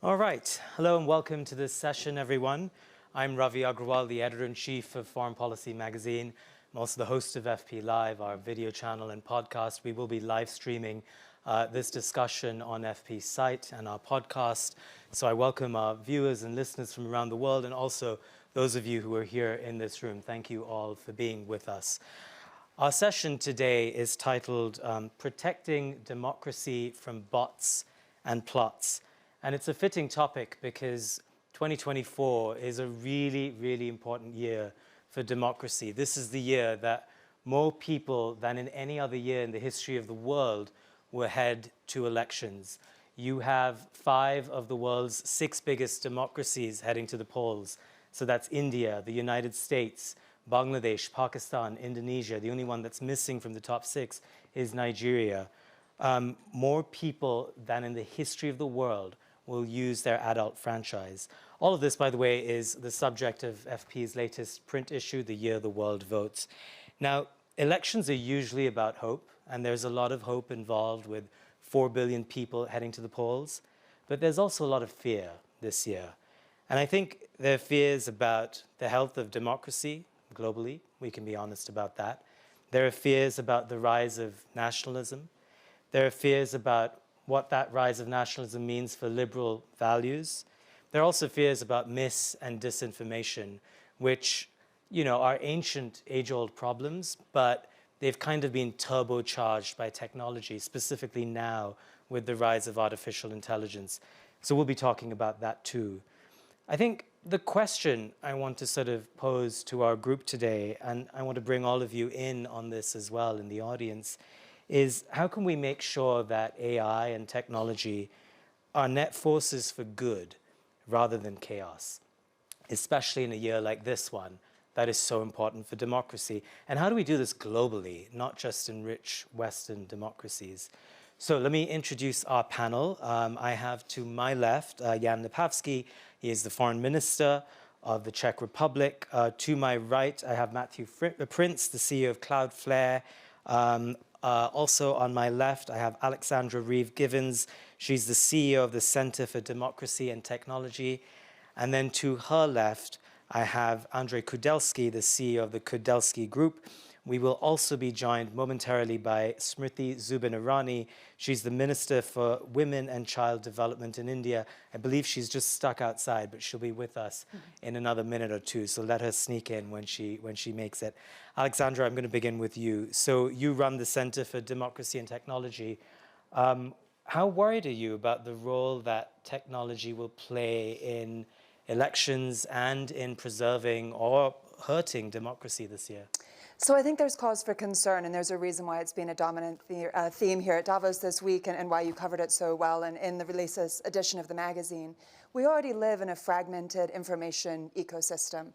All right. Hello and welcome to this session, everyone. I'm Ravi Agrawal, the editor-in-chief of Foreign Policy magazine. I'm also the host of FP Live, our video channel and podcast. We will be live streaming this discussion on FP's site and our podcast. So I welcome our viewers and listeners from around the world, and also those of you who are here in this room. Thank you all for being with us. Our session today is titled Protecting Democracy from Bots and Plots. And it's a fitting topic because 2024 is a really, really important year for democracy. This is the year that more people than in any other year in the history of the world will head to elections. You have 5 of the world's 6 biggest democracies heading to the polls. So that's India, the United States, Bangladesh, Pakistan, Indonesia. The only one that's missing from the top 6 is Nigeria. More people than in the history of the world will use their adult franchise. All of this, by the way, is the subject of FP's latest print issue, The Year the World Votes. Now, elections are usually about hope, and there's a lot of hope involved with 4 billion people heading to the polls. But there's also a lot of fear this year. And I think there are fears about the health of democracy globally. We can be honest about that. There are fears about the rise of nationalism. There are fears about what that rise of nationalism means for liberal values. There are also fears about mis- and disinformation, which, are ancient, age-old problems, but they've kind of been turbocharged by technology, specifically now with the rise of artificial intelligence. So we'll be talking about that too. I think the question I want to sort of pose to our group today, and I want to bring all of you in on this as well in the audience, is how can we make sure that AI and technology are net forces for good rather than chaos, especially in a year like this one that is so important for democracy? And how do we do this globally, not just in rich Western democracies? So let me introduce our panel. I have to my left Jan Lipavský. He is the foreign minister of the Czech Republic. To my right, I have Matthew Prince, the CEO of Cloudflare. Also on my left, I have Alexandra Reeve Givens. She's the CEO of the Center for Democracy and Technology. And then to her left, I have André Kudelski, the CEO of the Kudelski Group. We will also be joined momentarily by Smriti Zubin Irani. She's the Minister for Women and Child Development in India. I believe she's just stuck outside, but she'll be with us in another minute or two, so let her sneak in when she makes it. Alexandra, I'm going to begin with you. So you run the Center for Democracy and Technology. How worried are you about the role that technology will play in elections and in preserving or hurting democracy this year? So I think there's cause for concern, and there's a reason why it's been a dominant theme here at Davos this week, and why you covered it so well in the latest edition of the magazine. We already live in a fragmented information ecosystem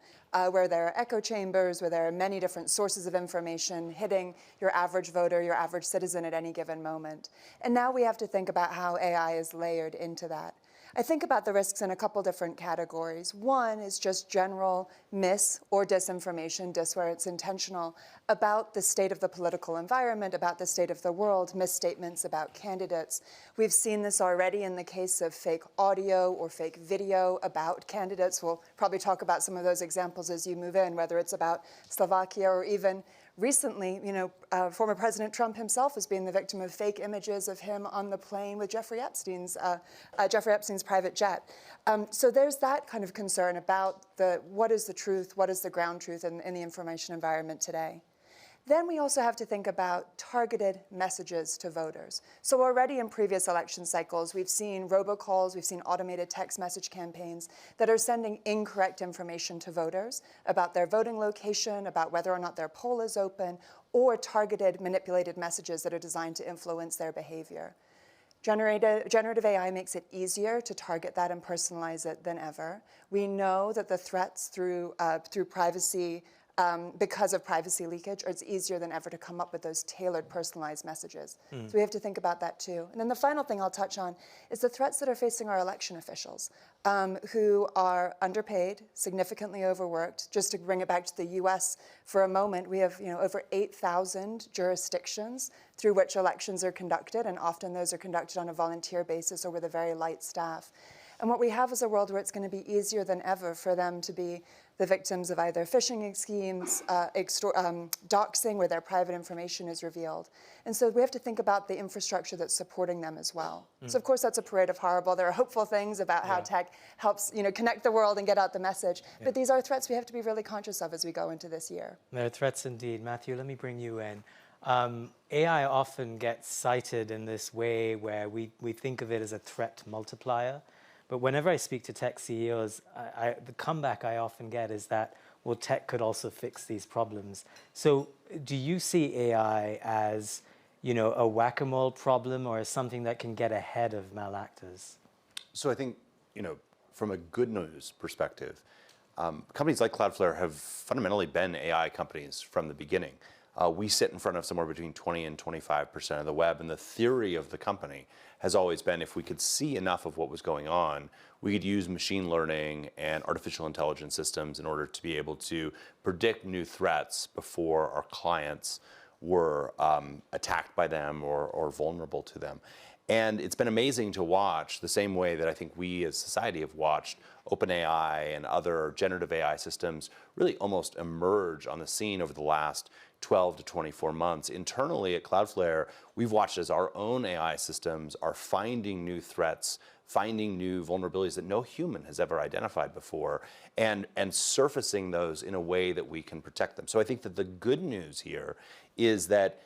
where there are echo chambers, where there are many different sources of information hitting your average voter, your average citizen at any given moment. And now we have to think about how AI is layered into that. I think about the risks in a couple different categories. One is just general mis- or disinformation, dis where it's intentional, about the state of the political environment, about the state of the world, misstatements about candidates. We've seen this already in the case of fake audio or fake video about candidates. We'll probably talk about some of those examples as you move in, whether it's about Slovakia or even recently, former President Trump himself has been the victim of fake images of him on the plane with Jeffrey Epstein's private jet. So there's that kind of concern about what is the truth, what is the ground truth in the information environment today. Then we also have to think about targeted messages to voters. So already in previous election cycles, we've seen robocalls, we've seen automated text message campaigns that are sending incorrect information to voters about their voting location, about whether or not their poll is open, or targeted manipulated messages that are designed to influence their behavior. Generative AI makes it easier to target that and personalize it than ever. We know that the threats through privacy because of privacy leakage, or it's easier than ever to come up with those tailored, personalized messages. So we have to think about that too. And then the final thing I'll touch on is the threats that are facing our election officials, who are underpaid, significantly overworked. Just to bring it back to the US for a moment, we have over 8,000 jurisdictions through which elections are conducted, and often those are conducted on a volunteer basis or with a very light staff. And what we have is a world where it's going to be easier than ever for them to be the victims of either phishing schemes, doxing, where their private information is revealed. And so we have to think about the infrastructure that's supporting them as well. So of course that's a parade of horrible. There are hopeful things about how tech helps connect the world and get out the message. But these are threats we have to be really conscious of as we go into this year. There are threats indeed. Matthew, let me bring you in. AI often gets cited in this way where we think of it as a threat multiplier. But whenever I speak to tech CEOs, the comeback I often get is that, well, tech could also fix these problems. So do you see AI as, a whack-a-mole problem or as something that can get ahead of malactors? So I think, from a good news perspective, companies like Cloudflare have fundamentally been AI companies from the beginning. We sit in front of somewhere between 20 and 25% of the web, and the theory of the company has always been if we could see enough of what was going on, we could use machine learning and artificial intelligence systems in order to be able to predict new threats before our clients were attacked by them or vulnerable to them. And it's been amazing to watch the same way that I think we as society have watched OpenAI and other generative AI systems really almost emerge on the scene over the last 12 to 24 months. Internally at Cloudflare, we've watched as our own AI systems are finding new threats, finding new vulnerabilities that no human has ever identified before, and surfacing those in a way that we can protect them. So I think that the good news here is that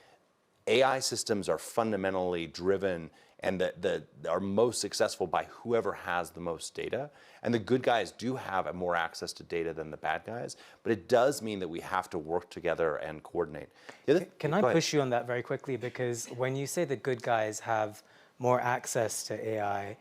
AI systems are fundamentally driven and that are most successful by whoever has the most data. And the good guys do have more access to data than the bad guys, but it does mean that we have to work together and coordinate. Can I push you on that very quickly? Because when you say the good guys have more access to AI,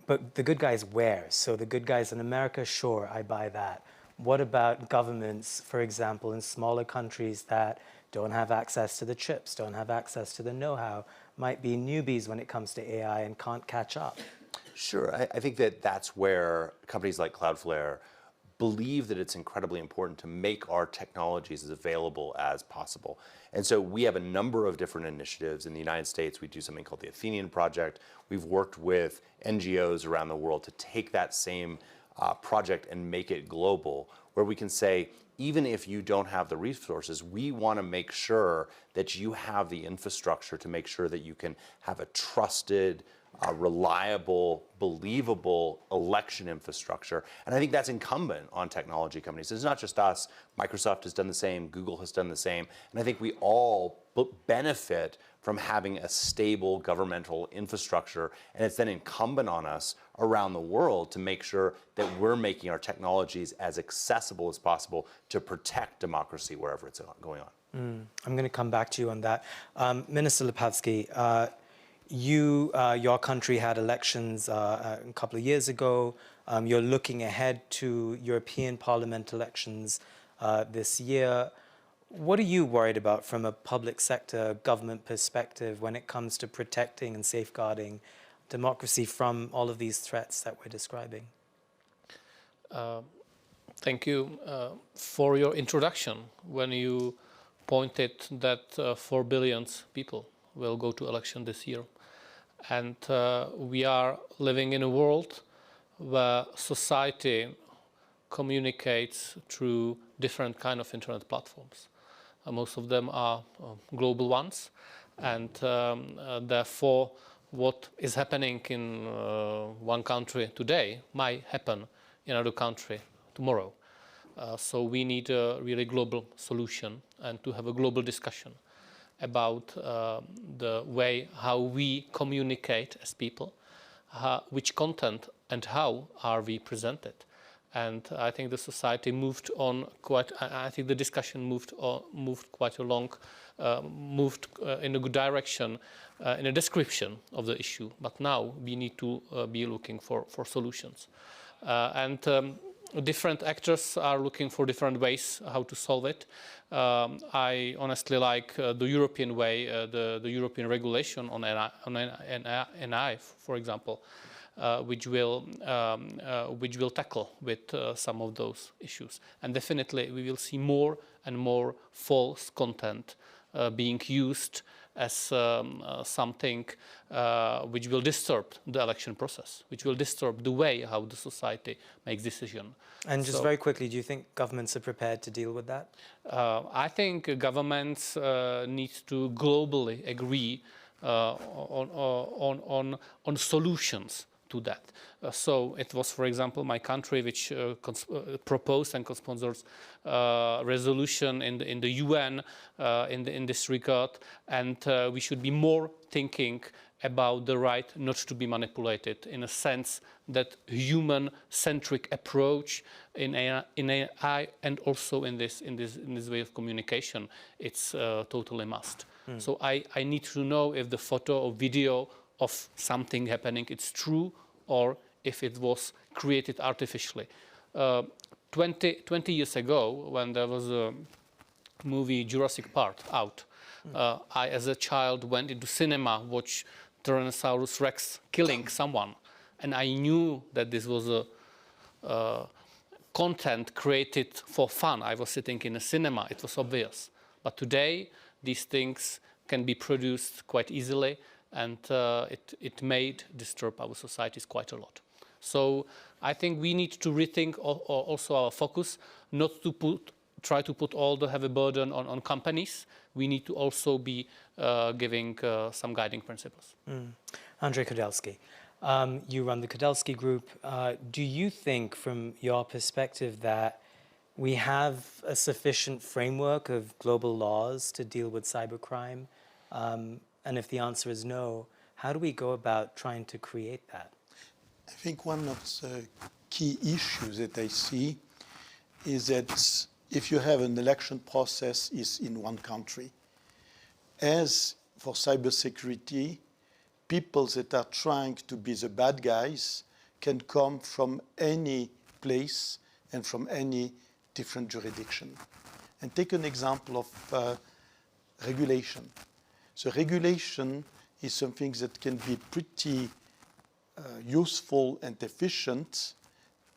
but the good guys where? So the good guys in America, sure, I buy that. What about governments, for example, in smaller countries that don't have access to the chips, don't have access to the know-how, might be newbies when it comes to AI and can't catch up? Sure, I think that that's where companies like Cloudflare believe that it's incredibly important to make our technologies as available as possible. And so we have a number of different initiatives. In the United States, we do something called the Athenian Project. We've worked with NGOs around the world to take that same project and make it global, where we can say, even if you don't have the resources, we want to make sure that you have the infrastructure to make sure that you can have a trusted, reliable, believable election infrastructure. And I think that's incumbent on technology companies. It's not just us. Microsoft has done the same. Google has done the same. And I think we all benefit from having a stable governmental infrastructure. And it's then incumbent on us around the world to make sure that we're making our technologies as accessible as possible to protect democracy wherever it's going on. I'm going to come back to you on that. Minister Lipavsky, your country had elections a couple of years ago. You're looking ahead to European Parliament elections this year. What are you worried about from a public sector government perspective when it comes to protecting and safeguarding democracy from all of these threats that we're describing? Thank you for your introduction when you pointed that 4 billion people will go to election this year. And we are living in a world where society communicates through different kind of internet platforms. Most of them are global ones, and therefore what is happening in one country today might happen in another country tomorrow. So we need a really global solution and to have a global discussion about the way how we communicate as people, which content and how are we presented. And I think the society moved on quite. I think the discussion moved quite along, moved in a good direction in a description of the issue. But now we need to be looking for solutions, and different actors are looking for different ways how to solve it. I honestly like the European way, the European regulation on NI, for example. Which will tackle with some of those issues. And definitely we will see more and more false content being used as something which will disturb the election process, which will disturb the way how the society makes decisions. And just very quickly, do you think governments are prepared to deal with that? I think governments need to globally agree on solutions to that. So it was, for example, my country which proposed and co-sponsors resolution in the UN in this regard, and we should be more thinking about the right not to be manipulated, in a sense that human-centric approach in AI and also in this way of communication, it's totally must. So I need to know if the photo or video of something happening it's true or if it was created artificially. 20 years ago, when there was a movie Jurassic Park out, I as a child went into cinema, watched Tyrannosaurus Rex killing someone, and I knew that this was a content created for fun. I was sitting in a cinema, it was obvious. But today, these things can be produced quite easily, and it may disturb our societies quite a lot. So I think we need to rethink also our focus, not to try to put all the heavy burden on companies. We need to also be giving some guiding principles. André Kudelski, you run the Kudelski group. Do you think, from your perspective, that we have a sufficient framework of global laws to deal with cybercrime? And if the answer is no, how do we go about trying to create that? I think one of the key issues that I see is that if you have an election process is in one country, as for cybersecurity, people that are trying to be the bad guys can come from any place and from any different jurisdiction. And take an example of regulation. So regulation is something that can be pretty useful and efficient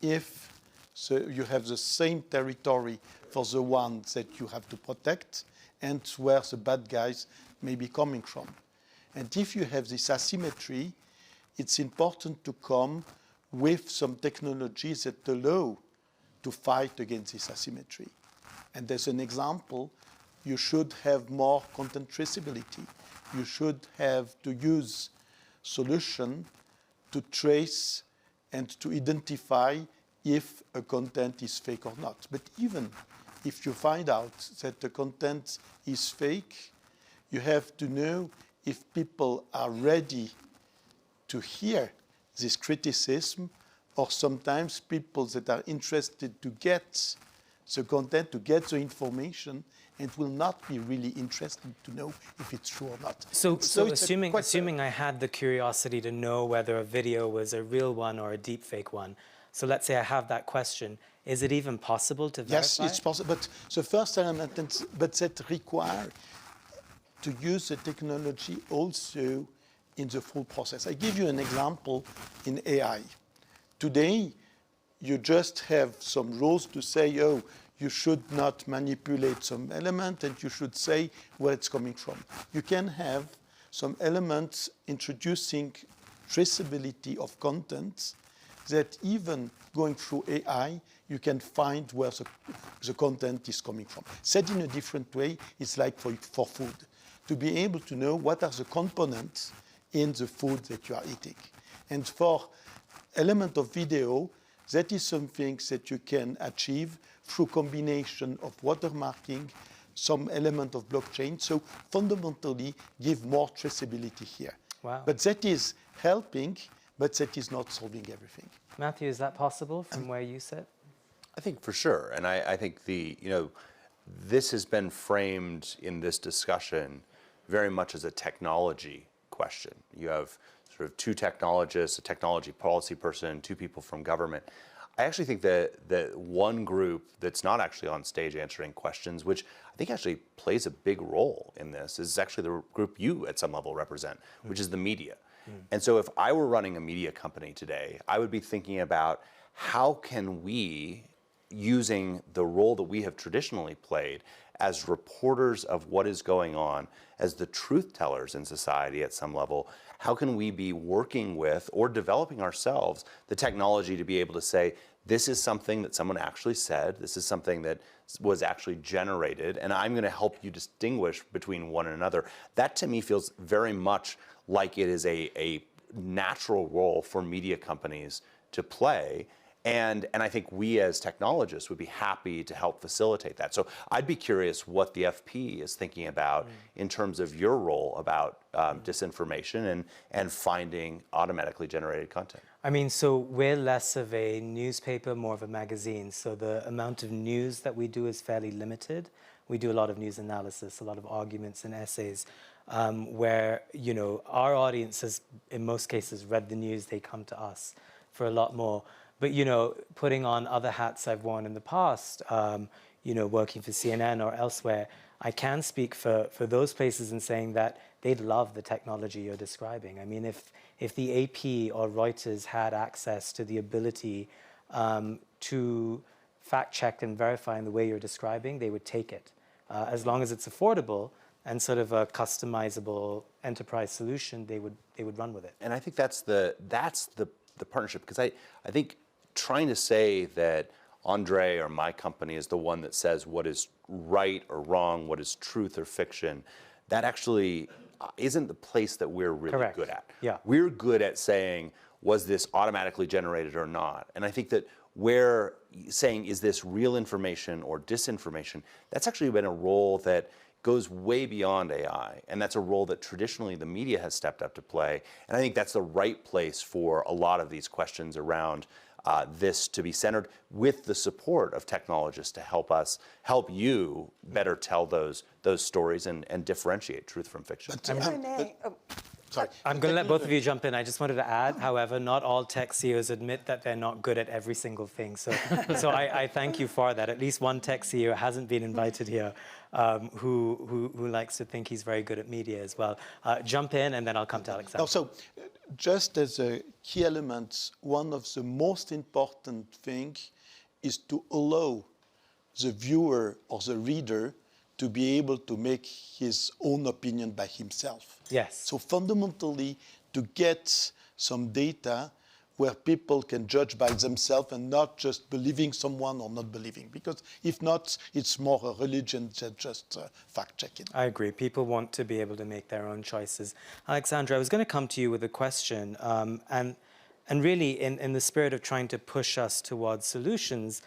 if you have the same territory for the ones that you have to protect and where the bad guys may be coming from. And if you have this asymmetry, it's important to come with some technologies that allow to fight against this asymmetry. And as an example, you should have more content traceability. You should have to use solution to trace and to identify if a content is fake or not. But even if you find out that the content is fake, you have to know if people are ready to hear this criticism, or sometimes people that are interested to get the content, to get the information, and will not be really interested to know if it's true or not. So assuming I had the curiosity to know whether a video was a real one or a deep fake one, so let's say I have that question, is it even possible to verify? Yes, it's possible, but the first element, but that require to use the technology also in the full process. I give you an example in AI. Today, you just have some rules to say, oh, you should not manipulate some element and you should say where it's coming from. You can have some elements introducing traceability of content that even going through AI, you can find where the content is coming from. Said in a different way, it's like for food. To be able to know what are the components in the food that you are eating. And for element of video, that is something that you can achieve through combination of watermarking, some element of blockchain. So fundamentally, give more traceability here. Wow. But that is helping, but that is not solving everything. Matthew, is that possible from where you sit? I think for sure, and I think this has been framed in this discussion very much as a technology question. You have sort of two technologists, a technology policy person, two people from government. I actually think that one group that's not actually on stage answering questions, which I think actually plays a big role in this, is actually the group you at some level represent, which is the media. And so if I were running a media company today, I would be thinking about how can we using the role that we have traditionally played as reporters of what is going on, as the truth tellers in society at some level, how can we be working with or developing ourselves the technology to be able to say, this is something that someone actually said, this is something that was actually generated, and I'm going to help you distinguish between one another. That to me feels very much like it is a natural role for media companies to play. And I think we as technologists would be happy to help facilitate that. So I'd be curious what the FP is thinking about in terms of your role about disinformation and finding automatically generated content. I mean, so we're less of a newspaper, more of a magazine. So the amount of news that we do is fairly limited. We do a lot of news analysis, a lot of arguments and essays, where, you know, our audience has, in most cases, read the news. They come to us for a lot more. But, you know, putting on other hats I've worn in the past, you know, working for CNN or elsewhere, I can speak for those places in saying that they'd love the technology you're describing. I mean, if the AP or Reuters had access to the ability to fact check and verify in the way you're describing, they would take it. As long as it's affordable and sort of a customizable enterprise solution, they would run with it. And I think that's the partnership, because I think trying to say that André or my company is the one that says what is right or wrong, what is truth or fiction, that actually isn't the place that we're really good at. Yeah. We're good at saying, was this automatically generated or not? And I think that we're saying, is this real information or disinformation? That's actually been a role that goes way beyond AI, and that's a role that traditionally the media has stepped up to play. And I think that's the right place for a lot of these questions around this to be centered, with the support of technologists to help you better tell those stories and differentiate truth from fiction. If I may. Sorry. I'm going to let both of you jump in. I just wanted to add, however, not all tech CEOs admit that they're not good at every single thing. So I thank you for that. At least one tech CEO hasn't been invited here who likes to think he's very good at media as well. Jump in, and then I'll come to Alexandra. Also, just as a key element, one of the most important things is to allow the viewer or the reader to be able to make his own opinion by himself. Yes. So fundamentally, to get some data where people can judge by themselves and not just believing someone or not believing. Because if not, it's more a religion than just fact-checking. I agree. People want to be able to make their own choices. Alexandra, I was going to come to you with a question. And really, in the spirit of trying to push us towards solutions,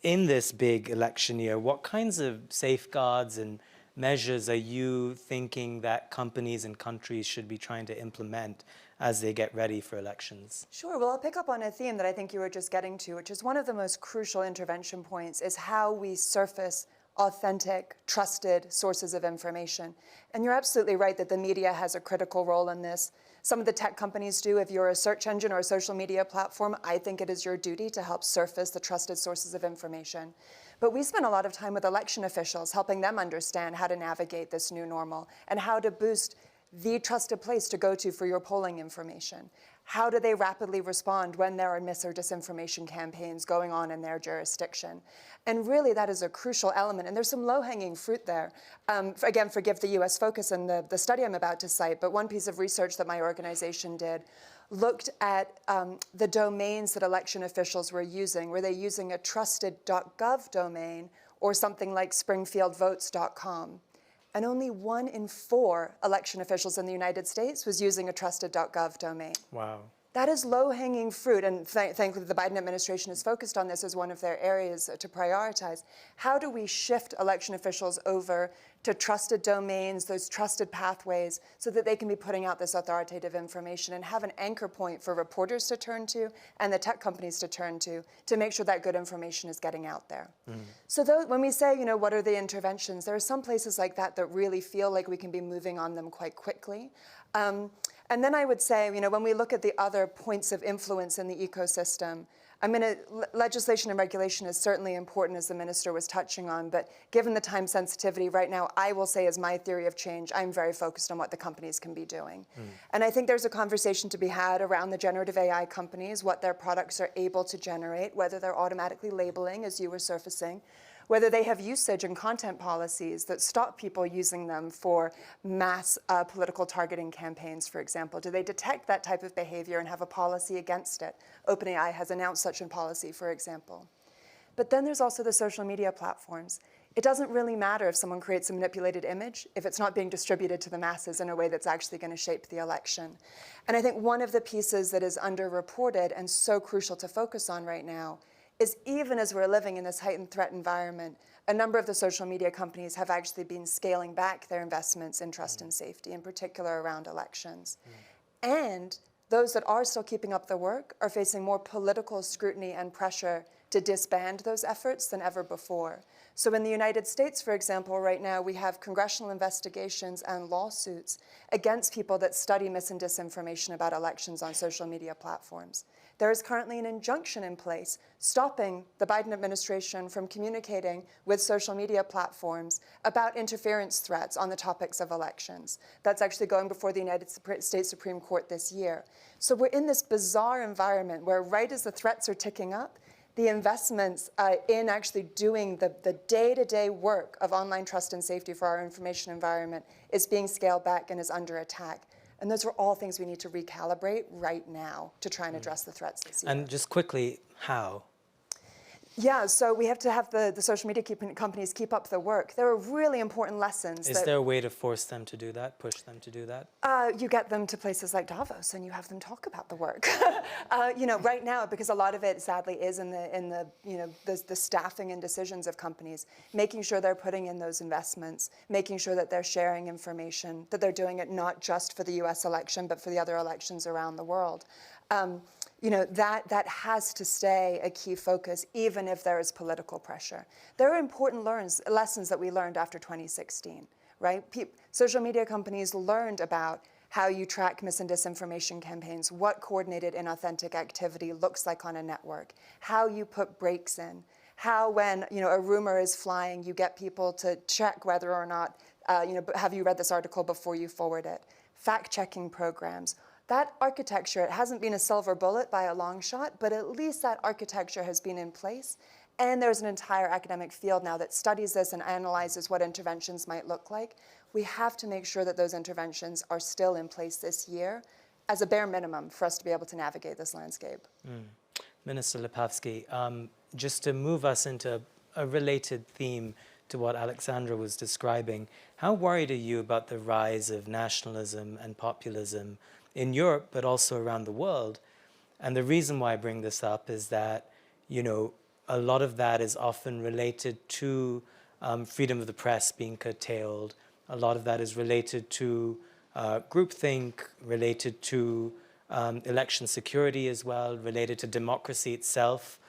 in this big election year, what kinds of safeguards and measures are you thinking that companies and countries should be trying to implement as they get ready for elections? Sure. Well, I'll pick up on a theme that I think you were just getting to, which is one of the most crucial intervention points, is how we surface authentic, trusted sources of information. And you're absolutely right that the media has a critical role in this. Some of the tech companies do. If you're a search engine or a social media platform, I think it is your duty to help surface the trusted sources of information. But we spend a lot of time with election officials, helping them understand how to navigate this new normal and how to boost the trusted place to go to for your polling information. How do they rapidly respond when there are mis or disinformation campaigns going on in their jurisdiction? And really, that is a crucial element. And there's some low-hanging fruit there. Again, forgive the US focus and the study I'm about to cite, but one piece of research that my organization did looked at the domains that election officials were using. Were they using a trusted.gov domain or something like springfieldvotes.com? And only 1 in 4 election officials in the United States was using a trusted.gov domain. Wow. That is low-hanging fruit, and thankfully the Biden administration is focused on this as one of their areas to prioritize. How do we shift election officials over to trusted domains, those trusted pathways, so that they can be putting out this authoritative information and have an anchor point for reporters to turn to and the tech companies to turn to make sure that good information is getting out there. So when we say, what are the interventions, there are some places like that that really feel like we can be moving on them quite quickly. And then I would say, when we look at the other points of influence in the ecosystem, Legislation and regulation is certainly important, as the minister was touching on, but given the time sensitivity right now, I will say as my theory of change, I'm very focused on what the companies can be doing. And I think there's a conversation to be had around the generative AI companies, what their products are able to generate, whether they're automatically labeling, as you were surfacing, whether they have usage and content policies that stop people using them for mass political targeting campaigns, for example. Do they detect that type of behavior and have a policy against it? OpenAI has announced such a policy, for example. But then there's also the social media platforms. It doesn't really matter if someone creates a manipulated image if it's not being distributed to the masses in a way that's actually going to shape the election. And I think one of the pieces that is underreported and so crucial to focus on right now is even as we're living in this heightened threat environment, a number of the social media companies have actually been scaling back their investments in trust and safety, in particular around elections. And those that are still keeping up the work are facing more political scrutiny and pressure to disband those efforts than ever before. So in the United States, for example, right now, we have congressional investigations and lawsuits against people that study mis and disinformation about elections on social media platforms. There is currently an injunction in place stopping the Biden administration from communicating with social media platforms about interference threats on the topics of elections. That's actually going before the United States Supreme Court this year. So we're in this bizarre environment where right as the threats are ticking up, the investments in actually doing the day-to-day work of online trust and safety for our information environment is being scaled back and is under attack. And those are all things we need to recalibrate right now to try and address the threats this year. And just quickly, how? Yeah, so we have to have the social media companies keep up the work. There are really important lessons. Is there a way to force them to do that, push them to do that? You get them to places like Davos and you have them talk about the work. Right now, because a lot of it sadly is in the staffing and decisions of companies, making sure they're putting in those investments, making sure that they're sharing information, that they're doing it not just for the US election, but for the other elections around the world. That has to stay a key focus, even if there is political pressure. There are important lessons that we learned after 2016, right? Social media companies learned about how you track mis and disinformation campaigns, what coordinated inauthentic activity looks like on a network, how you put breaks in, how when a rumor is flying, you get people to check whether or not, have you read this article before you forward it, fact-checking programs. That architecture, it hasn't been a silver bullet by a long shot, but at least that architecture has been in place. And there's an entire academic field now that studies this and analyzes what interventions might look like. We have to make sure that those interventions are still in place this year as a bare minimum for us to be able to navigate this landscape. Minister Lipavsky, just to move us into a related theme to what Alexandra was describing, how worried are you about the rise of nationalism and populism in Europe, but also around the world? And the reason why I bring this up is that, a lot of that is often related to freedom of the press being curtailed. A lot of that is related to groupthink, related to election security as well, related to democracy itself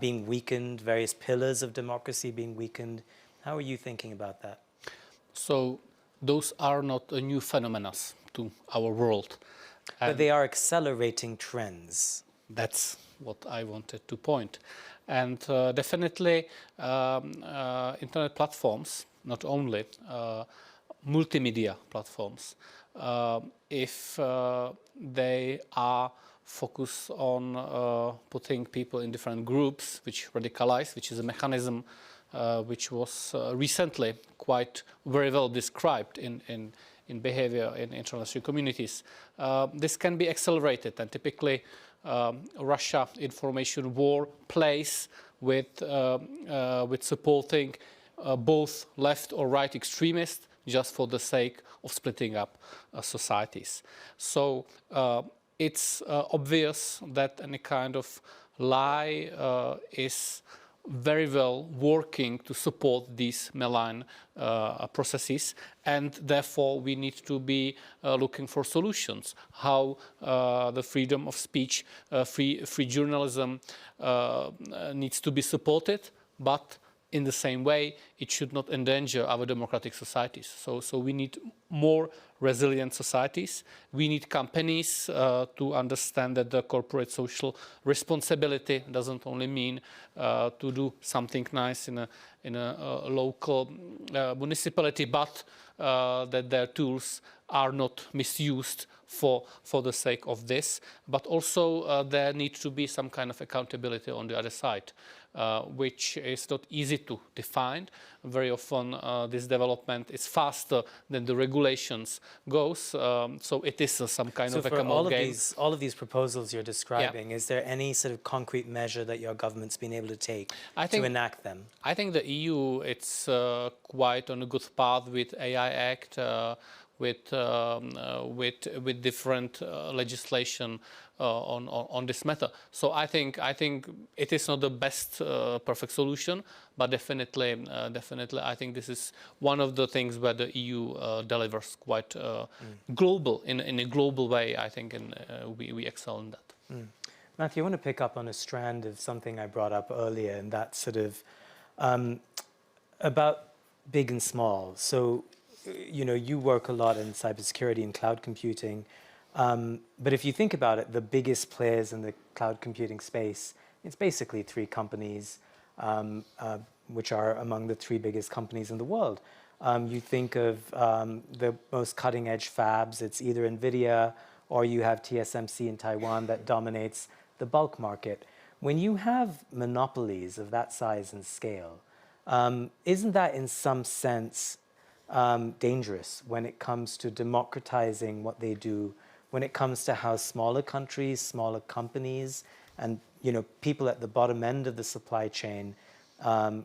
being weakened, various pillars of democracy being weakened. How are you thinking about that? So those are not a new phenomena to our world. But they are accelerating trends. That's what I wanted to point. And definitely internet platforms, not only multimedia platforms, if they are focused on putting people in different groups which radicalize, which is a mechanism which was recently quite very well described in behavior in international communities. This can be accelerated, and typically Russia information war plays with supporting both left or right extremists just for the sake of splitting up societies. So it's obvious that any kind of lie is very well working to support these malign processes, and therefore we need to be looking for solutions. How the freedom of speech, free journalism needs to be supported, but in the same way, it should not endanger our democratic societies. So we need more resilient societies. We need companies to understand that the corporate social responsibility doesn't only mean to do something nice in a local municipality, but that their tools are not misused for the sake of this. But also there needs to be some kind of accountability on the other side, which is not easy to define. Very often this development is faster than the regulations goes, so it is some kind of a common game. All of these proposals you're describing, is there any sort of concrete measure that your government's been able to take to enact them? I think the EU, it's quite on a good path with AI Act, with different legislation on this matter. So I think it is not the best perfect solution, but definitely I think this is one of the things where the EU delivers quite global in a global way. I think, and we excel in that. Matthew, I want to pick up on a strand of something I brought up earlier, and that's sort of about big and small. So, you know, you work a lot in cybersecurity and cloud computing. But if you think about it, the biggest players in the cloud computing space, it's basically 3 companies, which are among the 3 biggest companies in the world. You think of the most cutting edge fabs, it's either NVIDIA or you have TSMC in Taiwan that dominates the bulk market. When you have monopolies of that size and scale, isn't that in some sense dangerous when it comes to democratizing what they do, when it comes to how smaller countries, smaller companies, and people at the bottom end of the supply chain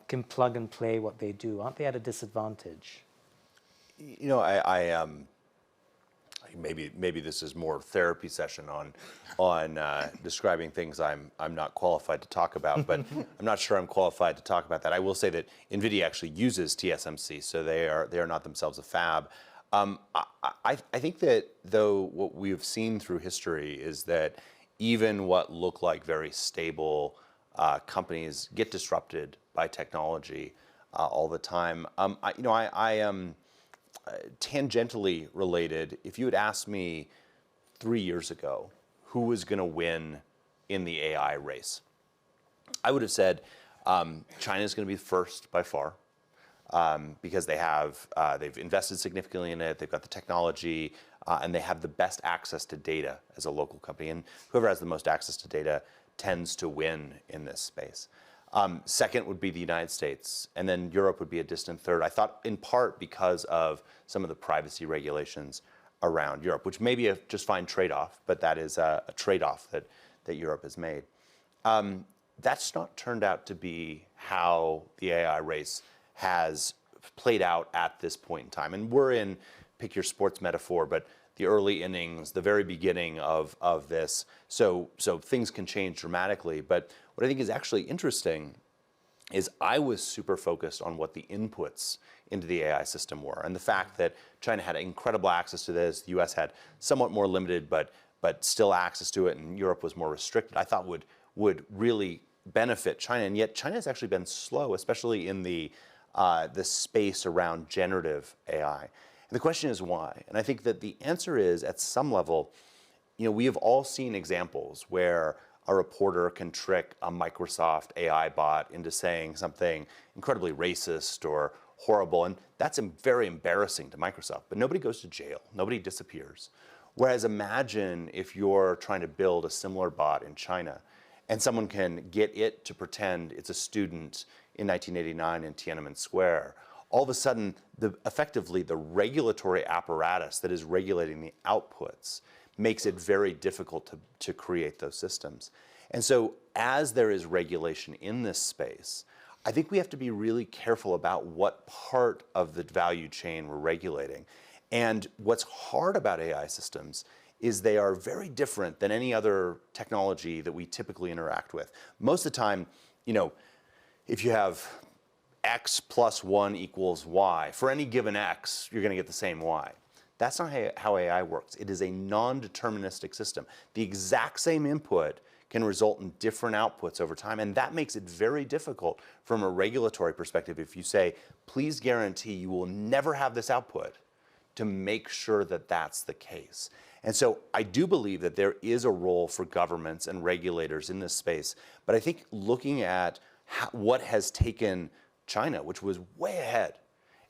can plug and play what they do? Aren't they at a disadvantage? Maybe this is more therapy session on describing things I'm not qualified to talk about, but I'm not sure I'm qualified to talk about that. I will say that NVIDIA actually uses TSMC, so they are not themselves a fab. I think that though what we've seen through history is that even what look like very stable companies get disrupted by technology all the time. I am tangentially related. If you had asked me 3 years ago who was going to win in the AI race, I would have said China is going to be first by far, because they've invested significantly in it, they've got the technology, and they have the best access to data as a local company. And whoever has the most access to data tends to win in this space. Second would be the United States, and then Europe would be a distant third. I thought in part because of some of the privacy regulations around Europe, which may be a just fine trade-off, but that is a trade-off that Europe has made. That's not turned out to be how the AI race has played out at this point in time. And we're in, pick your sports metaphor, but the early innings, the very beginning of this. So things can change dramatically. But what I think is actually interesting is I was super focused on what the inputs into the AI system were. And the fact that China had incredible access to this, the US had somewhat more limited, but still access to it, and Europe was more restricted, I thought would really benefit China. And yet China has actually been slow, especially in the space around generative AI. And the question is why? And I think that the answer is, at some level, we have all seen examples where a reporter can trick a Microsoft AI bot into saying something incredibly racist or horrible, and that's very embarrassing to Microsoft. But nobody goes to jail, nobody disappears. Whereas imagine if you're trying to build a similar bot in China, and someone can get it to pretend it's a student in 1989 in Tiananmen Square. All of a sudden, effectively, the regulatory apparatus that is regulating the outputs makes it very difficult to create those systems. And so as there is regulation in this space, I think we have to be really careful about what part of the value chain we're regulating. And what's hard about AI systems is they are very different than any other technology that we typically interact with. Most of the time, if you have x plus 1 equals y, for any given x, you're going to get the same y. That's not how AI works. It is a non-deterministic system. The exact same input can result in different outputs over time. And that makes it very difficult from a regulatory perspective. If you say, please guarantee you will never have this output, to make sure that that's the case. And so I do believe that there is a role for governments and regulators in this space. But I think looking at what has taken China, which was way ahead,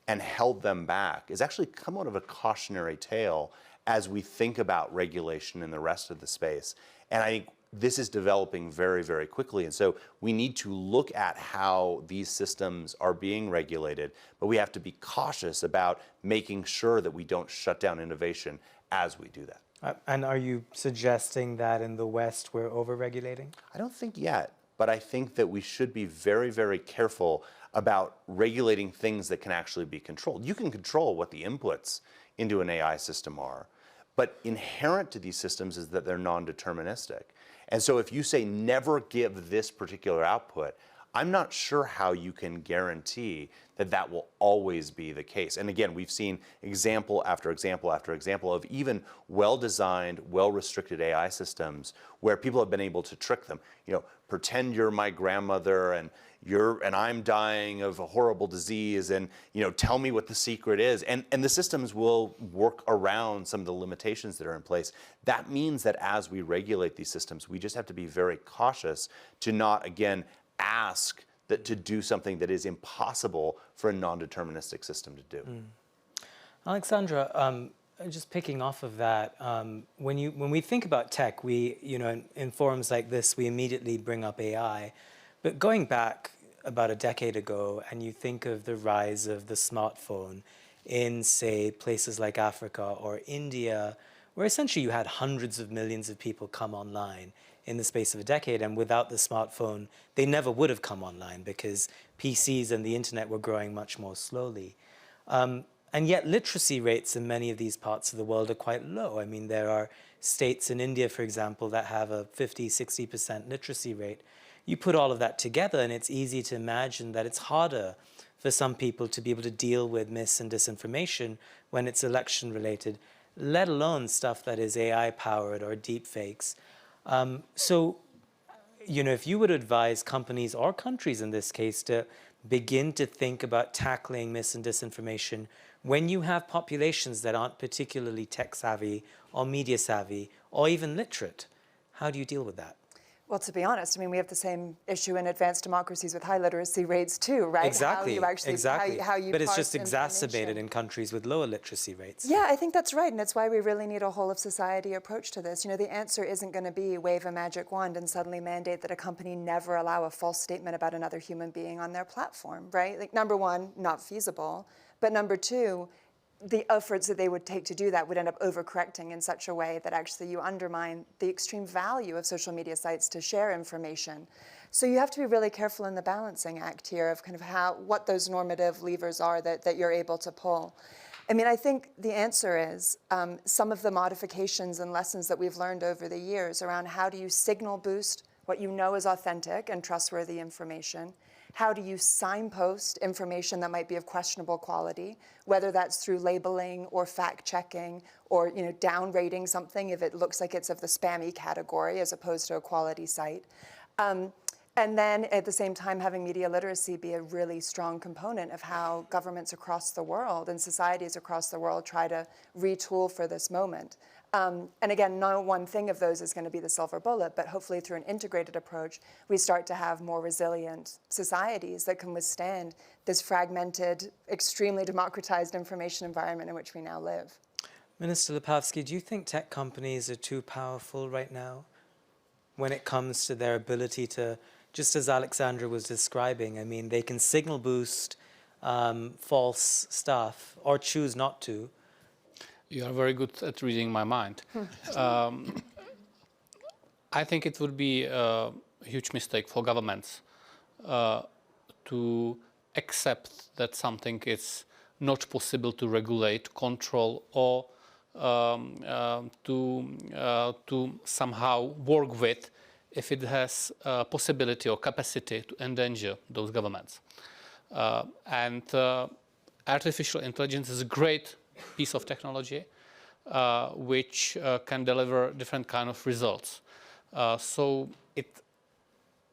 and held them back, is actually somewhat of a cautionary tale as we think about regulation in the rest of the space. And I think this is developing very, very quickly. And so we need to look at how these systems are being regulated, but we have to be cautious about making sure that we don't shut down innovation as we do that. And are you suggesting that in the West we're over-regulating? I don't think yet, but I think that we should be very, very careful about regulating things that can actually be controlled. You can control what the inputs into an AI system are, but inherent to these systems is that they're non-deterministic. And so if you say never give this particular output, I'm not sure how you can guarantee that that will always be the case. And again, we've seen example after example after example of even well-designed, well-restricted AI systems where people have been able to trick them. You know, pretend you're my grandmother and I'm dying of a horrible disease, and tell me what the secret is. And the systems will work around some of the limitations that are in place. That means that as we regulate these systems, we just have to be very cautious to not, again, ask that to do something that is impossible for a non-deterministic system to do. Alexandra, just picking off of that, when we think about tech, we, in forums like this, we immediately bring up AI. But going back about a decade ago, and you think of the rise of the smartphone in, say, places like Africa or India, where essentially you had hundreds of millions of people come online in the space of a decade, and without the smartphone, they never would have come online because PCs and the internet were growing much more slowly. And yet literacy rates in many of these parts of the world are quite low. I mean, there are states in India, for example, that have a 50, 60% literacy rate. You put all of that together, and it's easy to imagine that it's harder for some people to be able to deal with mis and disinformation when it's election-related, let alone stuff that is AI-powered or deep fakes. So, if you would advise companies or countries in this case to begin to think about tackling mis and disinformation when you have populations that aren't particularly tech-savvy or media-savvy or even literate, how do you deal with that? Well, to be honest, I mean, we have the same issue in advanced democracies with high literacy rates too, right? Exactly, How you but it's parse just exacerbated information. in countries with lower literacy rates. Yeah, I think that's right, and it's why we really need a whole-of-society approach to this. The answer isn't going to be wave a magic wand and suddenly mandate that a company never allow a false statement about another human being on their platform, right? Like, number one, not feasible, but number two, the efforts that they would take to do that would end up overcorrecting in such a way that actually you undermine the extreme value of social media sites to share information. So you have to be really careful in the balancing act here of kind of what those normative levers are that you're able to pull. I mean, I think the answer is some of the modifications and lessons that we've learned over the years around how do you signal boost what you know is authentic and trustworthy information. How do you signpost information that might be of questionable quality, whether that's through labeling or fact-checking or down-rating something if it looks like it's of the spammy category as opposed to a quality site. And then at the same time, having media literacy be a really strong component of how governments across the world and societies across the world try to retool for this moment. And again, no one thing of those is going to be the silver bullet, but hopefully through an integrated approach, we start to have more resilient societies that can withstand this fragmented, extremely democratized information environment in which we now live. Minister Lipavsky, do you think tech companies are too powerful right now when it comes to their ability to, just as Alexandra was describing, I mean, they can signal boost false stuff or choose not to? You are very good at reading my mind. I think it would be a huge mistake for governments to accept that something is not possible to regulate, control, or to somehow work with if it has possibility or capacity to endanger those governments. And artificial intelligence is a great piece of technology which can deliver different kind of results. So it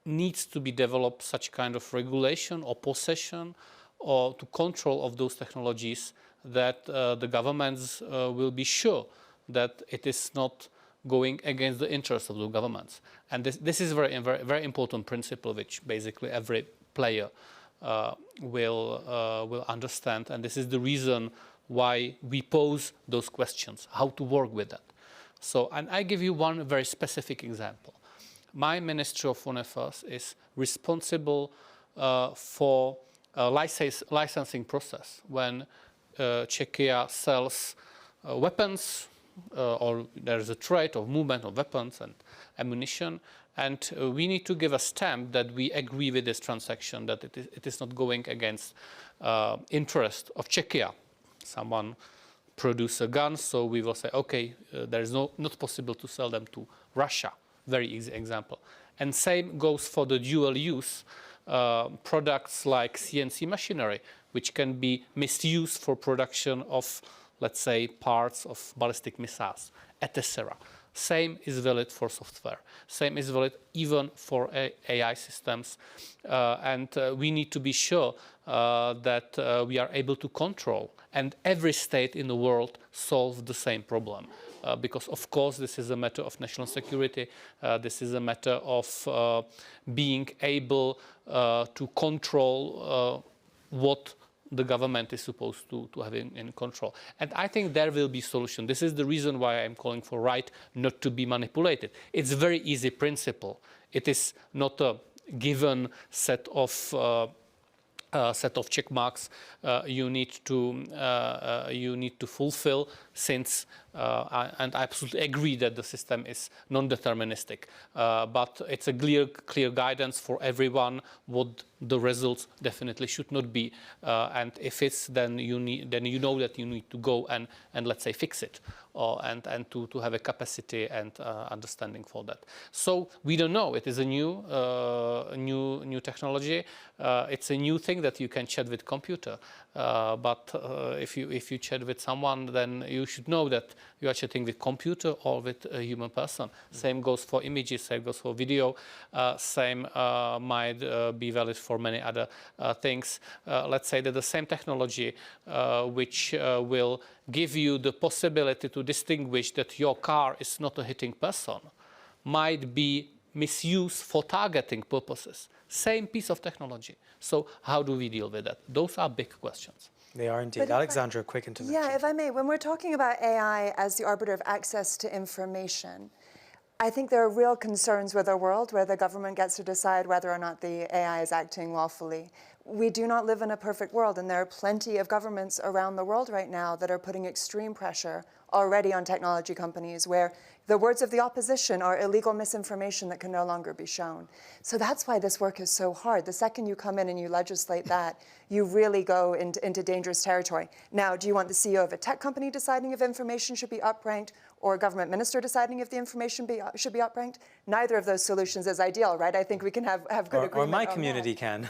needs to be developed such kind of regulation or possession or to control of those technologies that the governments will be sure that it is not going against the interests of the governments. And this is a very important principle which basically every player will understand. And this is the reason why we pose those questions, how to work with that. So, and I give you one very specific example. My Ministry of Foreign Affairs is responsible for a licensing process when Czechia sells weapons or there is a trade of movement of weapons and ammunition, and we need to give a stamp that we agree with this transaction, that it is not going against interest of Czechia. Someone produce a gun, so we will say, okay, there is not possible to sell them to Russia. Very easy example. And same goes for the dual use products like CNC machinery, which can be misused for production of, let's say, parts of ballistic missiles, etc. Same is valid for software. Same is valid even for AI systems. And we need to be sure that we are able to control. And every state in the world solves the same problem. Because, of course, this is a matter of national security. This is a matter of being able to control what the government is supposed to have in control. And I think there will be solution. This is the reason why I'm calling for right not to be manipulated. It's a very easy principle. It is not a given set of check marks you need to fulfill, since and I absolutely agree that the system is non-deterministic, but it's a clear guidance for everyone what the results definitely should not be, and if it's then you know that you need to go and let's say fix it, and to have a capacity and understanding for that. So we don't know. It is a new technology. It's a new thing that you can chat with computer. But if you chat with someone, then you should know that you are chatting with computer or with a human person. Same goes for images. Same goes for video. Same might be valid for many other things. Let's say that the same technology which will give you the possibility to distinguish that your car is not a hitting person might be misused for targeting purposes. Same piece of technology. So how do we deal with that? Those are big questions. They are indeed. Alexandra, quick intervention. Yeah, if I may, when we're talking about AI as the arbiter of access to information, I think there are real concerns with a world where the government gets to decide whether or not the AI is acting lawfully. We do not live in a perfect world, and there are plenty of governments around the world right now that are putting extreme pressure already on technology companies, where the words of the opposition are illegal misinformation that can no longer be shown. So that's why this work is so hard. The second you come in and you legislate that, you really go into dangerous territory. Now, do you want the CEO of a tech company deciding if information should be upranked, or a government minister deciding if the information should be upranked? Neither of those solutions is ideal, right? I think we can have good agreement. Or my community can.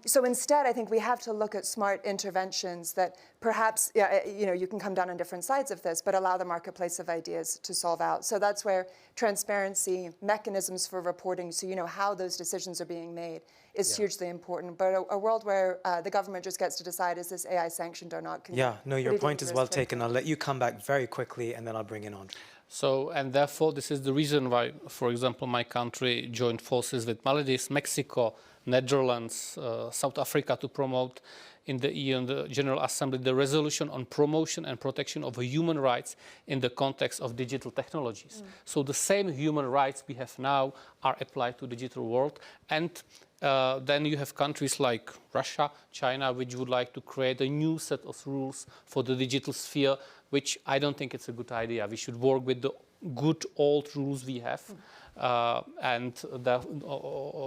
So instead, I think we have to look at smart interventions that perhaps, you can come down on different sides of this, but allow the marketplace of ideas to solve out. So that's where transparency, mechanisms for reporting, so you know how those decisions are being made, is hugely important. But a world where the government just gets to decide, is this AI sanctioned or not? Your point is well taken. I'll let you come back very quickly, and then I'll bring in André. So, and therefore, this is the reason why, for example, my country joined forces with Maldives, Mexico, Netherlands, South Africa to promote in the EU and the General Assembly the resolution on promotion and protection of human rights in the context of digital technologies. So the same human rights we have now are applied to the digital world. And then you have countries like Russia, China, which would like to create a new set of rules for the digital sphere, which I don't think it's a good idea. We should work with the good old rules we have.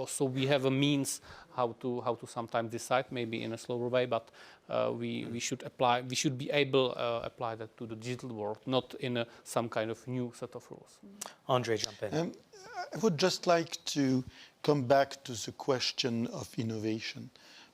So we have a means how to sometimes decide, maybe in a slower way, but we should be able to apply that to the digital world, not in some kind of new set of rules. André, jump in. I would just like to come back to the question of innovation.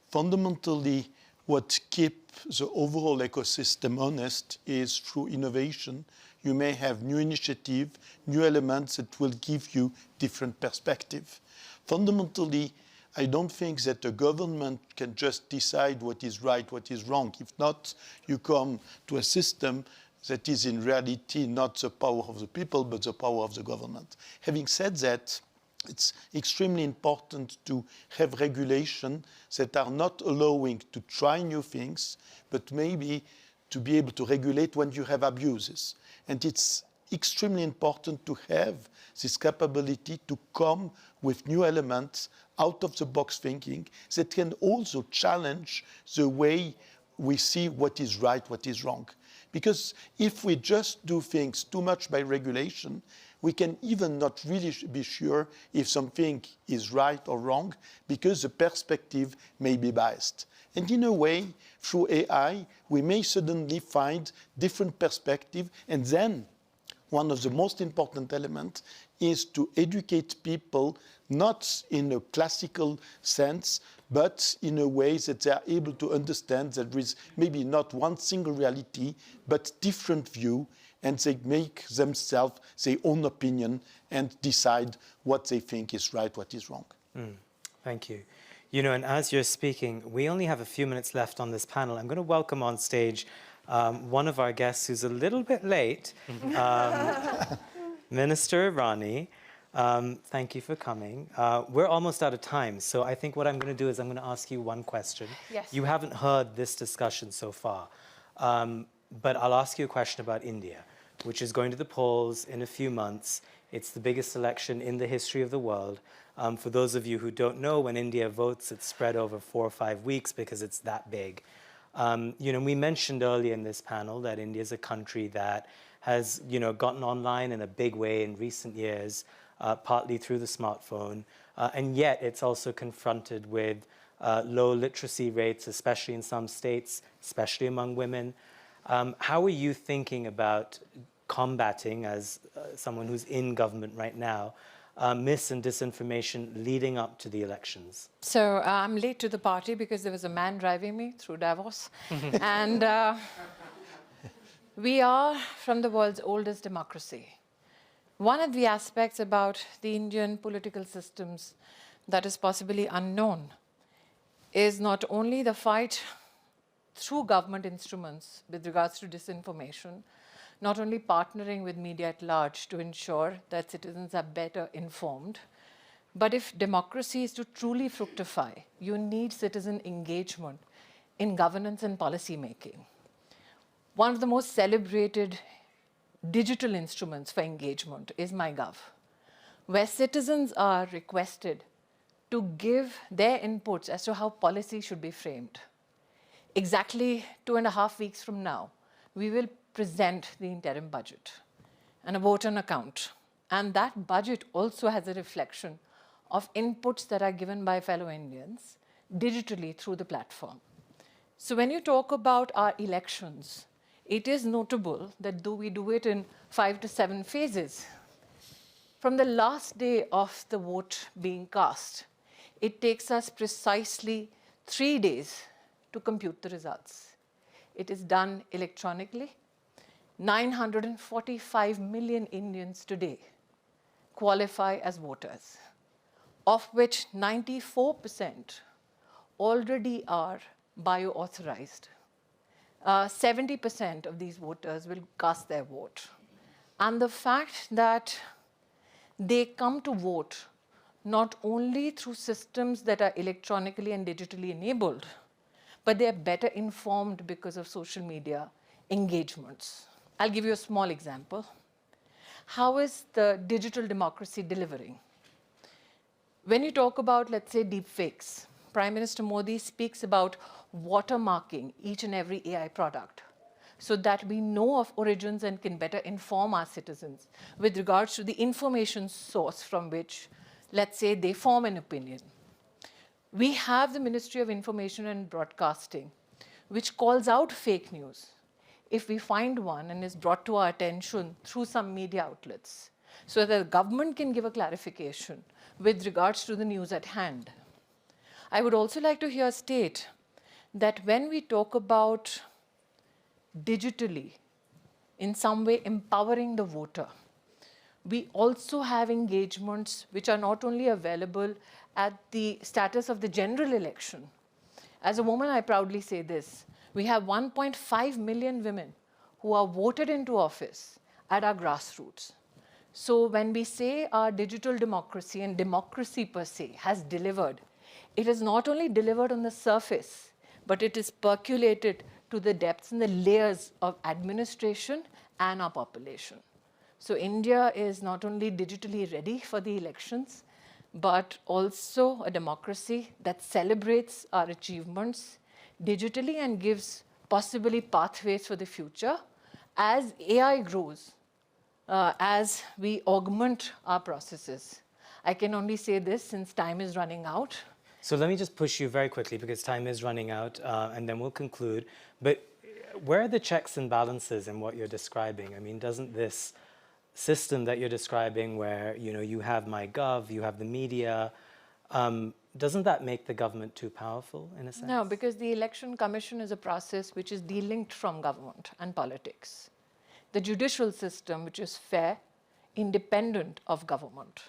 Fundamentally, what keeps the overall ecosystem honest is through innovation, you may have new initiative, new elements that will give you different perspective. Fundamentally, I don't think that a government can just decide what is right, what is wrong. If not, you come to a system that is in reality not the power of the people, but the power of the government. Having said that, it's extremely important to have regulation that are not allowing to try new things, but maybe to be able to regulate when you have abuses. And it's extremely important to have this capability to come with new elements, out-of-the-box thinking, that can also challenge the way we see what is right, what is wrong. Because if we just do things too much by regulation, we can even not really be sure if something is right or wrong, because the perspective may be biased. And in a way, through AI, we may suddenly find different perspectives, and then one of the most important elements is to educate people, not in a classical sense, but in a way that they are able to understand that there is maybe not one single reality, but different view, and they make themselves their own opinion and decide what they think is right, what is wrong. Thank you. You know, and as you're speaking, we only have a few minutes left on this panel. I'm going to welcome on stage one of our guests who's a little bit late, Minister Irani. Thank you for coming. We're almost out of time, so I think what I'm going to do is I'm going to ask you one question. Yes. You haven't heard this discussion so far, but I'll ask you a question about India, which is going to the polls in a few months. It's the biggest election in the history of the world. For those of you who don't know, when India votes, it's spread over 4 or 5 weeks because it's that big. You know, we mentioned earlier in this panel that India is a country that has, you know, gotten online in a big way in recent years, partly through the smartphone, and yet it's also confronted with low literacy rates, especially in some states, especially among women. How are you thinking about combating, as someone who's in government right now, mis and disinformation leading up to the elections? So I'm late to the party because there was a man driving me through Davos. And we are from the world's oldest democracy. One of the aspects about the Indian political systems that is possibly unknown is not only the fight through government instruments with regards to disinformation, not only partnering with media at large to ensure that citizens are better informed, but if democracy is to truly fructify, you need citizen engagement in governance and policy making. One of the most celebrated digital instruments for engagement is MyGov, where citizens are requested to give their inputs as to how policy should be framed. Exactly 2.5 weeks from now, we will present the interim budget and a vote on account. And that budget also has a reflection of inputs that are given by fellow Indians digitally through the platform. So when you talk about our elections, it is notable that though we do it in 5 to 7 phases, from the last day of the vote being cast, it takes us precisely 3 days to compute the results. It is done electronically. 945 million Indians today qualify as voters, of which 94% already are bio-authorized. 70% of these voters will cast their vote. And the fact that they come to vote not only through systems that are electronically and digitally enabled, but they are better informed because of social media engagements. I'll give you a small example. How is the digital democracy delivering? When you talk about, let's say, deepfakes, Prime Minister Modi speaks about watermarking each and every AI product so that we know of origins and can better inform our citizens with regards to the information source from which, let's say, they form an opinion. We have the Ministry of Information and Broadcasting, which calls out fake news if we find one and is brought to our attention through some media outlets, so that the government can give a clarification with regards to the news at hand. I would also like to hear state that when we talk about digitally in some way empowering the voter. We also have engagements which are not only available at the status of the general election. As a woman, I proudly say this. We have 1.5 million women who are voted into office at our grassroots. So when we say our digital democracy and democracy per se has delivered, it is not only delivered on the surface, but it is percolated to the depths and the layers of administration and our population. So India is not only digitally ready for the elections, but also a democracy that celebrates our achievements digitally and gives possibly pathways for the future as AI grows, as we augment our processes. I can only say this since time is running out. So let me just push you very quickly because time is running out, and then we'll conclude. But where are the checks and balances in what you're describing? I mean, doesn't this system that you're describing where you have MyGov, you have the media, doesn't that make the government too powerful in a sense? No, because the Election Commission is a process which is delinked from government and politics. The judicial system, which is fair, independent of government.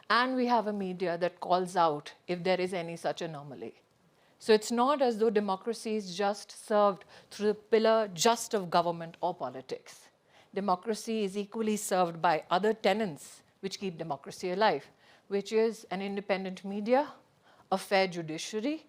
And we have a media that calls out if there is any such anomaly. So it's not as though democracy is just served through the pillar just of government or politics. Democracy is equally served by other tenets which keep democracy alive, which is an independent media, a fair judiciary,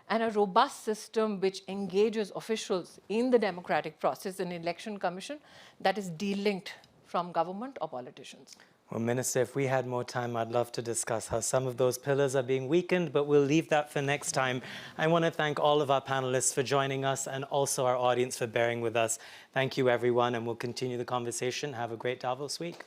and a robust system which engages officials in the democratic process, an election commission that is delinked from government or politicians. Well, Minister, if we had more time, I'd love to discuss how some of those pillars are being weakened, but we'll leave that for next time. I want to thank all of our panelists for joining us and also our audience for bearing with us. Thank you, everyone, and we'll continue the conversation. Have a great Davos week.